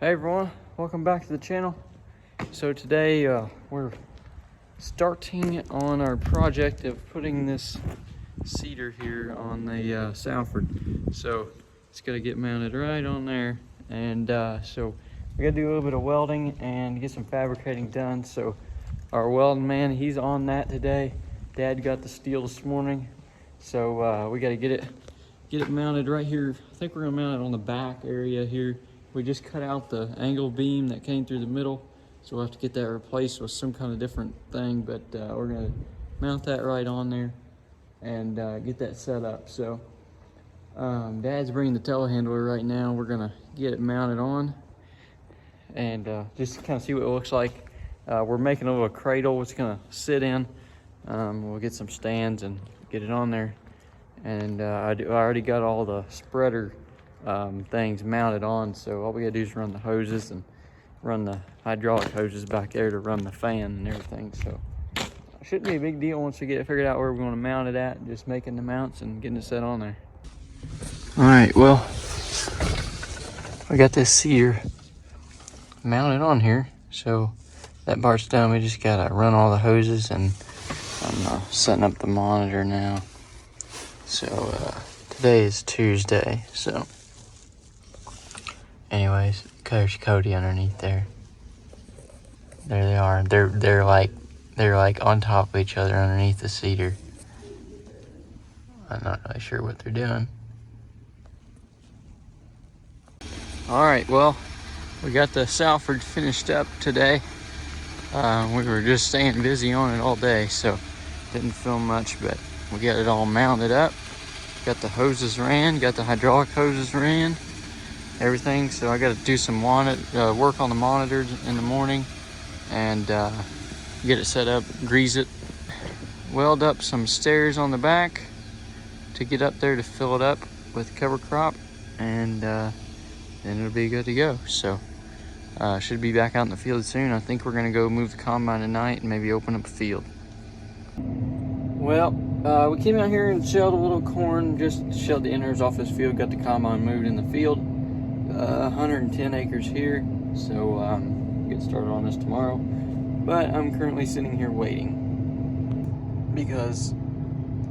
Hey everyone, welcome back to the channel. So today we're starting on our project of putting this cedar here on the Salford. So it's got to get mounted right on there, and so we got to do a little bit of welding and get some fabricating done. So our welding man, he's on that today. Dad got the steel this morning, so we got to get it mounted right here. I think we're gonna mount it on the back area here. We just cut out the angle beam that came through the middle, so we'll have to get that replaced with some kind of different thing, but we're gonna mount that right on there and get that set up. So Dad's bringing the telehandler right now. We're gonna get it mounted on and just kind of see what it looks like. We're making a little cradle it's gonna sit in. We'll get some stands and get it on there. And I already got all the spreader things mounted on, so all we gotta do is run the hoses and run the hydraulic hoses back there to run the fan and everything. So it shouldn't be a big deal once we get it figured out where we're going to mount it at, just making the mounts and getting it set on there. All right, well, we got this cedar mounted on here, so that part's done. We just gotta run all the hoses, and I'm setting up the monitor now. So today is Tuesday, so anyways, there's Cody underneath there. There they are. They're like on top of each other underneath the cedar. I'm not really sure what they're doing. All right, well, we got the Salford finished up today. We were just staying busy on it all day, so didn't film much, but we got it all mounted up. Got the hoses ran, got the hydraulic hoses ran, everything. So I got to do some work on the monitors in the morning and get it set up, grease it, weld up some stairs on the back to get up there to fill it up with cover crop, and then it'll be good to go. So should be back out in the field soon. I think we're gonna go move the combine tonight and maybe open up a field. Well, we came out here and shelled a little corn, just shelled the innards off this field, got the combine moved in the field. 110 acres here, so get started on this tomorrow. But I'm currently sitting here waiting because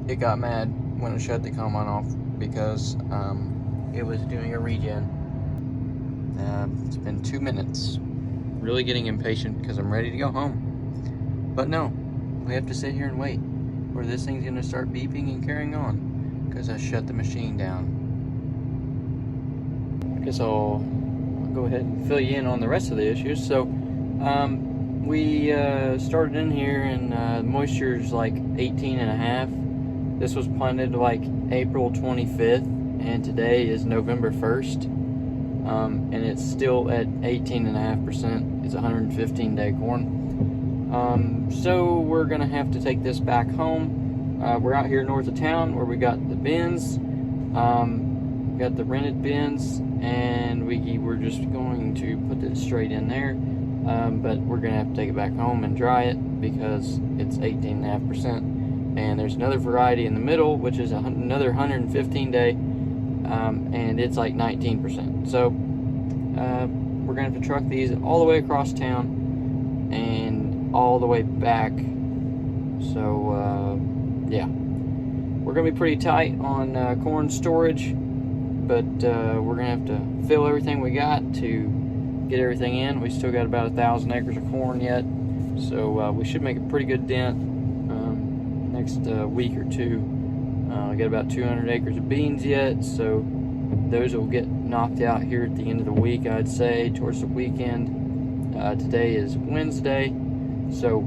it got mad when it shut the combine off because it was doing a regen. It's been 2 minutes. Really getting impatient because I'm ready to go home. But no, we have to sit here and wait, or this thing's gonna start beeping and carrying on because I shut the machine down. I guess I'll go ahead and fill you in on the rest of the issues. So we started in here, and moisture is like 18.5. This was planted like April 25th, and today is November 1st, and it's still at 18.5%. It's 115-day corn. So we're gonna have to take this back home. We're out here north of town where we got the bins, got the rented bins, and we're just going to put this straight in there. But we're gonna have to take it back home and dry it because it's 18.5%. And there's another variety in the middle, which is another 115-day, and it's like 19%. So we're gonna have to truck these all the way across town and all the way back. So yeah, we're gonna be pretty tight on corn storage, but we're gonna have to fill everything we got to get everything in. We still got about 1,000 acres of corn yet, so we should make a pretty good dent next week or two. We got about 200 acres of beans yet, so those will get knocked out here at the end of the week, I'd say, towards the weekend. Today is Wednesday, so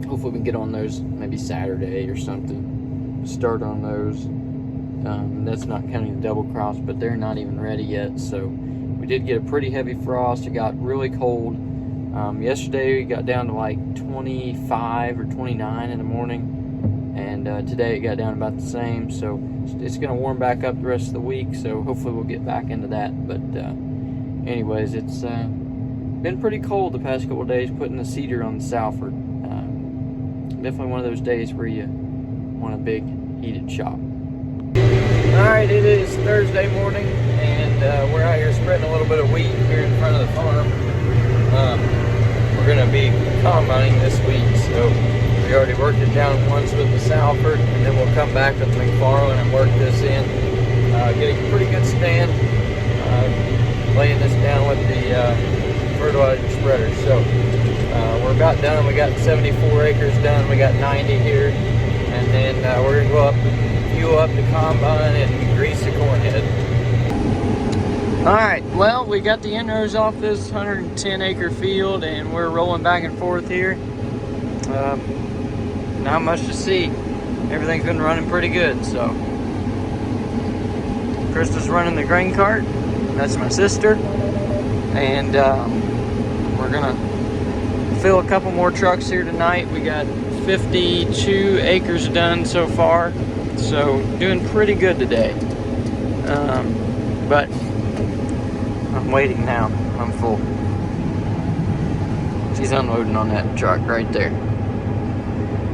hopefully we can get on those maybe Saturday or something. Start on those. That's not counting the double crops, but they're not even ready yet. So we did get a pretty heavy frost. It got really cold. Yesterday we got down to like 25 or 29 in the morning, and today it got down about the same. So it's going to warm back up the rest of the week, so hopefully we'll get back into that. But anyways, it's been pretty cold the past couple of days putting the cedar on the Salford. Definitely one of those days where you want a big heated shop. Alright, it is Thursday morning, and we're out here spreading a little bit of wheat here in front of the farm. We're going to be combining this wheat, so we already worked it down once with the Salford, and then we'll come back with the McFarland and work this in. Getting a pretty good stand, laying this down with the fertilizer spreader. So we're about done. We got 74 acres done. We got 90 here, and then we're going to go up and fuel up the combine and grease the corn head. Alright, well, we got the inrows off this 110 acre field, and we're rolling back and forth here. Not much to see. Everything's been running pretty good. So Krista's running the grain cart. That's my sister, and we're gonna fill a couple more trucks here tonight. We got 52 acres done so far, so doing pretty good today. But I'm waiting now. I'm full. She's unloading on that truck right there.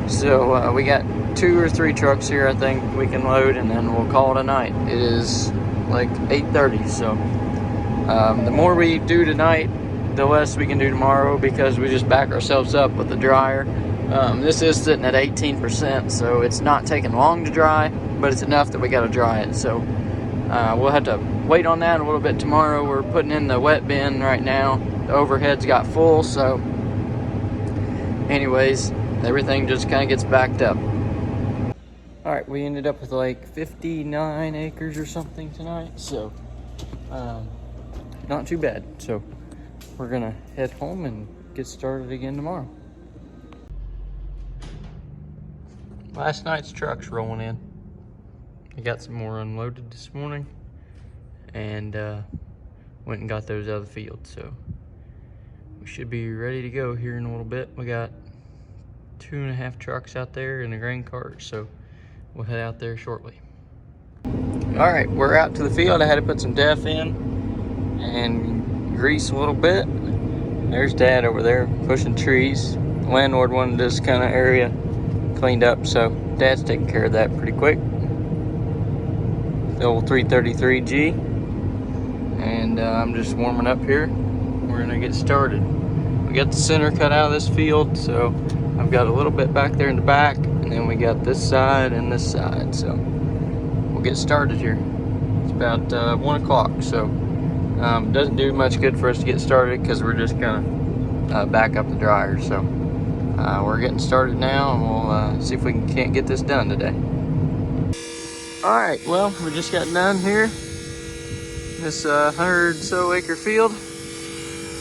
So we got 2 or 3 trucks here I think we can load, and then we'll call it a night. It is like 8:30, so the more we do tonight, the less we can do tomorrow, because we just back ourselves up with the dryer. This is sitting at 18%, so it's not taking long to dry, but it's enough that we got to dry it. So we'll have to wait on that a little bit tomorrow. We're putting in the wet bin right now. The overhead's got full, so anyways, everything just kind of gets backed up. All right, we ended up with like 59 acres or something tonight, so not too bad. So we're gonna head home and get started again tomorrow. Last night's truck's rolling in. I got some more unloaded this morning, and went and got those out of the field. So we should be ready to go here in a little bit. We got 2.5 trucks out there in the grain cart, so we'll head out there shortly. All right, we're out to the field. I had to put some DEF in and grease a little bit. There's Dad over there pushing trees. The landlord wanted this kind of area cleaned up, so Dad's taking care of that pretty quick. The old 333G, and I'm just warming up here. We're gonna get started. We got the center cut out of this field, so I've got a little bit back there in the back, and then we got this side and this side. So we'll get started here. It's about 1 o'clock, so doesn't do much good for us to get started because we're just gonna back up the dryer. So we're getting started now, and we'll see if we can't get this done today. All right, well, we just got done here. This 100 so acre field.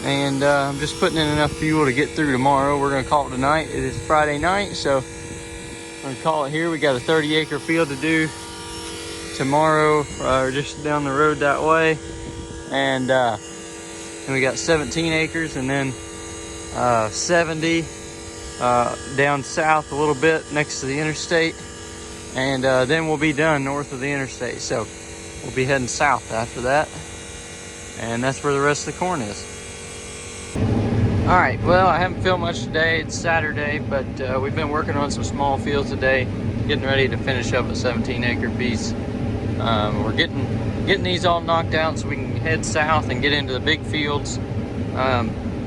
And I'm just putting in enough fuel to get through tomorrow. We're gonna call it tonight. It is Friday night, so I'm gonna call it here. We got a 30 acre field to do tomorrow, just down the road that way. And we got 17 acres, and then 70 down south a little bit next to the interstate. And then we'll be done north of the interstate. So we'll be heading south after that. And that's where the rest of the corn is. All right, well, I haven't filmed much today. It's Saturday, but we've been working on some small fields today, getting ready to finish up a 17 acre piece. We're getting these all knocked out so we can head south and get into the big fields.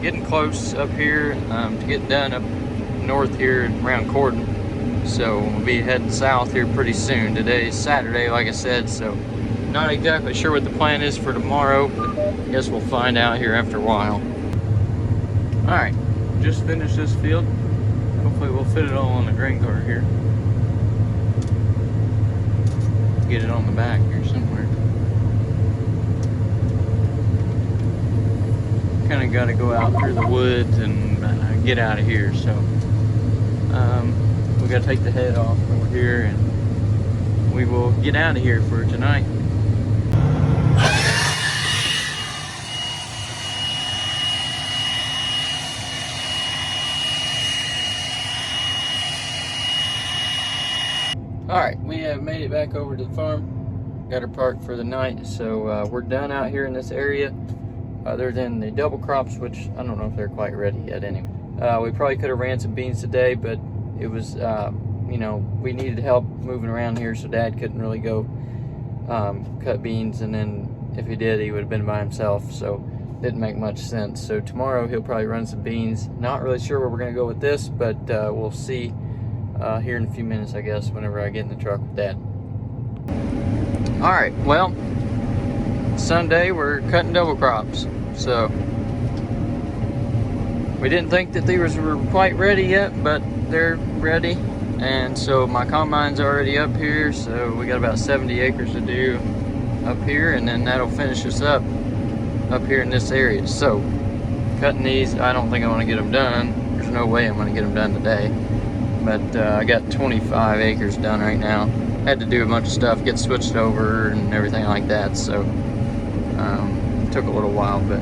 Getting close up here to get done up north here around Cordon. So we'll be heading south here pretty soon. Today is Saturday, like I said, so not exactly sure what the plan is for tomorrow, but I guess we'll find out here after a while. All right, just finished this field. Hopefully we'll fit it all on the grain cart here. Get it on the back here somewhere. Kind of got to go out through the woods and get out of here, so we got to take the head off over here, and we will get out of here for tonight. All right, we have made it back over to the farm. Got her parked for the night, so we're done out here in this area. Other than the double crops, which I don't know if they're quite ready yet anyway. We probably could have ran some beans today, but it was, you know, we needed help moving around here, so Dad couldn't really go cut beans, and then if he did, he would have been by himself, so didn't make much sense. So tomorrow he'll probably run some beans. Not really sure where we're gonna go with this, but we'll see here in a few minutes, I guess, whenever I get in the truck with Dad. All right, well, Sunday we're cutting double crops. So we didn't think that these were quite ready yet, but they're ready. And so my combine's already up here, so we got about 70 acres to do up here, and then that'll finish us up here in this area. So cutting these, I don't think I want to get them done. There's no way I'm going to get them done today, but I got 25 acres done right now. Had to do a bunch of stuff, get switched over and everything like that, so it took a little while, but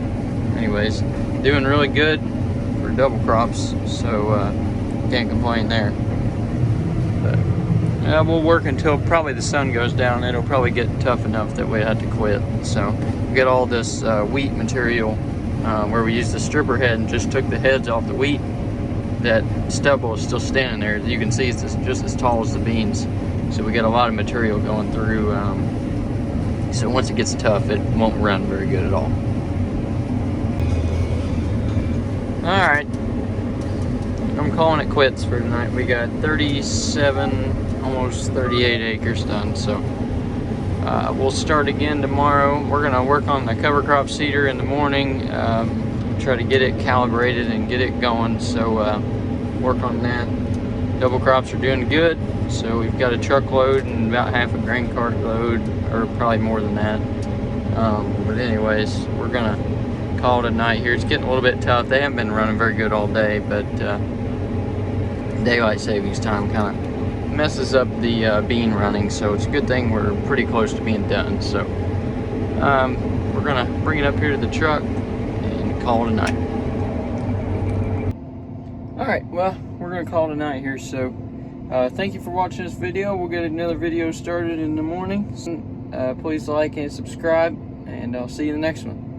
anyways, doing really good for double crops, so can't complain there. But we'll work until probably the sun goes down. It'll probably get tough enough that we have to quit. So we got all this wheat material where we used the stripper head and just took the heads off the wheat. That stubble is still standing there. You can see it's just as tall as the beans. So we got a lot of material going through. So once it gets tough, it won't run very good at all. All right. I'm calling it quits for tonight. We got 37, almost 38 acres done, so we'll start again tomorrow. We're gonna work on the cover crop cedar in the morning, try to get it calibrated and get it going, so work on that. Double crops are doing good, so we've got a truckload and about half a grain cart load, or probably more than that. But anyways, we're gonna call it a night here. It's getting a little bit tough. They haven't been running very good all day, but daylight savings time kind of messes up the bean running, so it's a good thing we're pretty close to being done. So we're gonna bring it up here to the truck and call it a night. All right, well, we're gonna call it a night here. So thank you for watching this video. We'll get another video started in the morning. Please like and subscribe, and I'll see you in the next one.